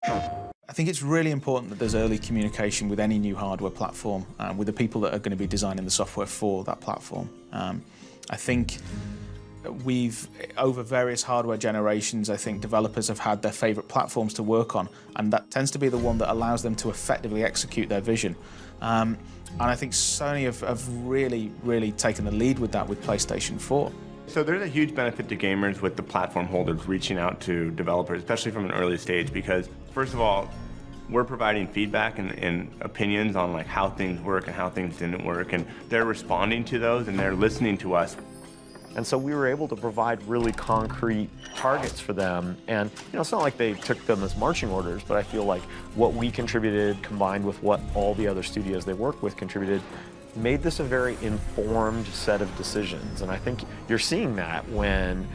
I think it's really important that there's early communication with any new hardware platform, with the people that are going to be designing the software for that platform. I think over various hardware generations, I think developers have had their favourite platforms to work on, and that tends to be the one that allows them to effectively execute their vision. And I think Sony have really taken the lead with that with PlayStation 4. So there's a huge benefit to gamers with the platform holders reaching out to developers, especially from an early stage, because first of all, we're providing feedback and opinions on like how things work and how things didn't work, and they're responding to those and they're listening to us. And so we were able to provide really concrete targets for them. And it's not like they took them as marching orders, but I feel like what we contributed combined with what all the other studios they worked with contributed made this a very informed set of decisions. And I think you're seeing that when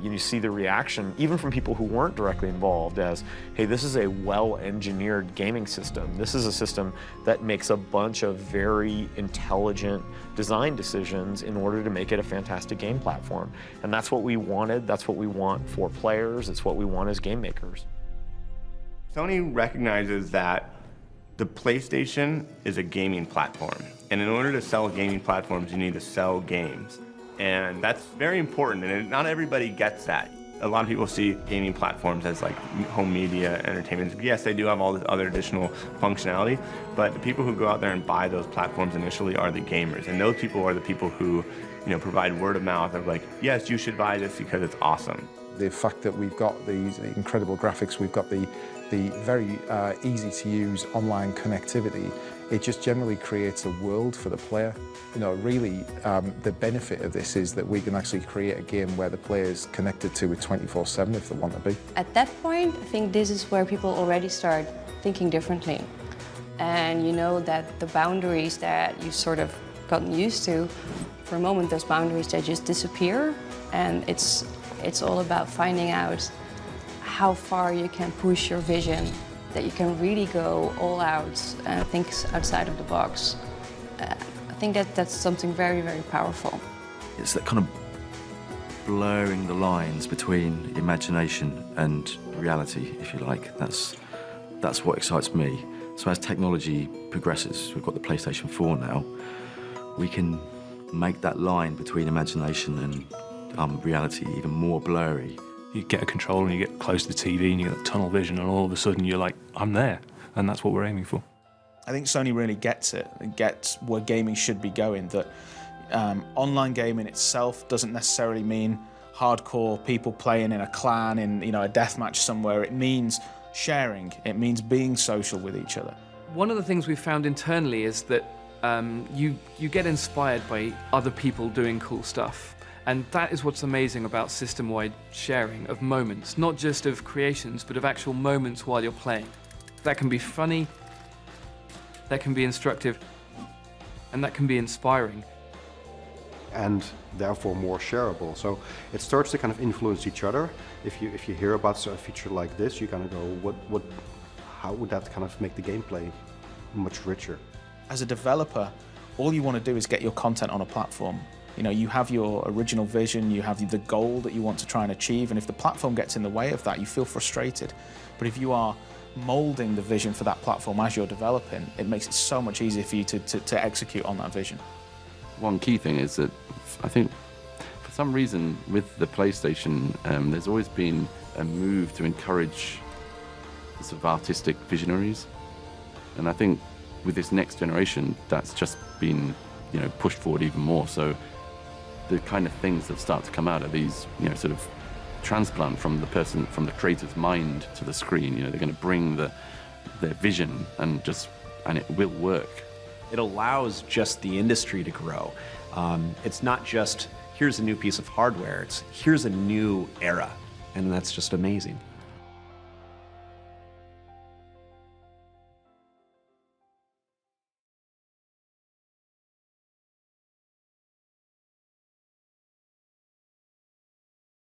you see the reaction, even from people who weren't directly involved, as, hey, this is a well-engineered gaming system. This is a system that makes a bunch of very intelligent design decisions in order to make it a fantastic game platform. And that's what we wanted. That's what we want for players. It's what we want as game makers. Sony recognizes that the PlayStation is a gaming platform. And in order to sell gaming platforms, you need to sell games. And that's very important, and not everybody gets that. A lot of people see gaming platforms as like home media, entertainment. Yes, they do have all this other additional functionality, but the people who go out there and buy those platforms initially are the gamers. And those people are the people who, provide word of mouth of like, yes, you should buy this because it's awesome. The fact that we've got these incredible graphics, we've got the very easy-to-use online connectivity, it just generally creates a world for the player. Really, the benefit of this is that we can actually create a game where the player is connected to it 24/7 if they want to be. At that point, I think this is where people already start thinking differently. And you know that the boundaries that you've sort of gotten used to, for a moment, those boundaries, they just disappear. And it's all about finding out how far you can push your vision, that you can really go all out and think outside of the box. I think that's something very, very powerful. It's that kind of blurring the lines between imagination and reality, if you like. That's what excites me. So as technology progresses, we've got the PlayStation 4 now, we can make that line between imagination and reality even more blurry. You get a controller and you get close to the TV and you get that tunnel vision, and all of a sudden you're like, I'm there. And that's what we're aiming for. I think Sony really gets it, and gets where gaming should be going, that online gaming itself doesn't necessarily mean hardcore people playing in a clan in a deathmatch somewhere. It means sharing. It means being social with each other. One of the things we've found internally is that you get inspired by other people doing cool stuff. And that is what's amazing about system-wide sharing of moments, not just of creations, but of actual moments while you're playing. That can be funny, that can be instructive, and that can be inspiring. And therefore more shareable. So it starts to kind of influence each other. If you hear about a feature like this, you kind of go, how would that kind of make the gameplay much richer? As a developer, all you want to do is get your content on a platform. You have your original vision, you have the goal that you want to try and achieve, and if the platform gets in the way of that, you feel frustrated. But if you are molding the vision for that platform as you're developing, it makes it so much easier for you to execute on that vision. One key thing is that I think for some reason with the PlayStation, there's always been a move to encourage sort of artistic visionaries. And I think with this next generation, that's just been pushed forward even more. So the kind of things that start to come out of these, sort of transplant from the creator's mind to the screen. They're going to bring their vision and it will work. It allows just the industry to grow. It's not just, here's a new piece of hardware, it's here's a new era, and that's just amazing.